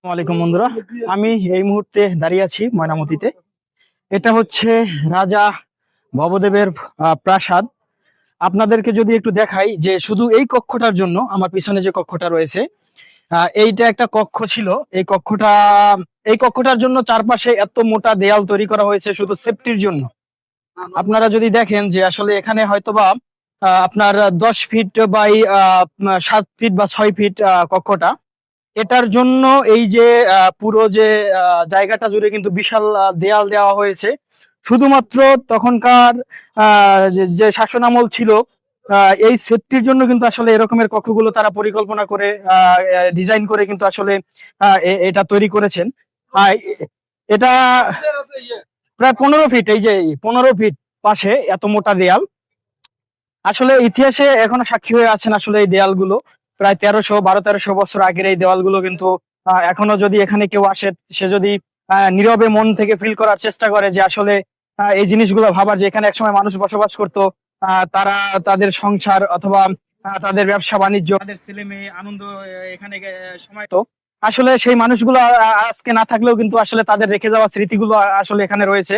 ওয়ালাইকুম বন্ধুরা, আমি এই মুহূর্তে দাঁড়িয়ে আছি ময়নামতিতে। এটা হচ্ছে রাজা ভবদেবের প্রাসাদ। আপনাদেরকে যদি একটু দেখাই যে শুধু এই কক্ষটার জন্য আমার পিছনে যে কক্ষটা রয়েছে, এইটা একটা কক্ষ ছিল। এই কক্ষটার জন্য চারপাশে এত মোটা দেয়াল তৈরি করা হয়েছে শুধু সেফটির জন্য। আপনারা যদি দেখেন যে আসলে এখানে হয়তোবা আপনার 10 ফিট বাই 7 ফিট বা 6 ফিট কক্ষটা। এটার জন্য এই যে পুরো যে জায়গাটা জুড়ে কিন্তু বিশাল দেয়াল দেওয়া হয়েছে শুধুমাত্র তখনকার যে শাসনামল ছিল। এই সেফটির জন্য কিন্তু আসলে এরকমের কক্ষগুলো তারা পরিকল্পনা করে ডিজাইন করে কিন্তু আসলে এটা তৈরি করেছেন। আহ, এটা প্রায় 15 ফিট, এই যে 15 ফিট পাশে এত মোটা দেয়াল। আসলে ইতিহাসে এখনো সাক্ষী হয়ে আছেন আসলে এই দেয়ালগুলো। প্রায় 1300 1200 1300 বছর আগের এই দেওয়ালগুলো কিন্তু এখনো যদি এখানে কেউ আসে, সে যদি নীরবে মন থেকে ফিল করার চেষ্টা করে যে আসলে এই জিনিসগুলো ভাবার যে এখানে একসময় মানুষ বসবাস করতো। তারা তাদের সংসার অথবা তাদের ব্যবসা বাণিজ্য, তাদের ছেলে মেয়ে আনন্দ এখানে সময় তো আসলে সেই মানুষগুলো আজকে না থাকলেও কিন্তু আসলে তাদের রেখে যাওয়া স্মৃতিগুলো আসলে এখানে রয়েছে।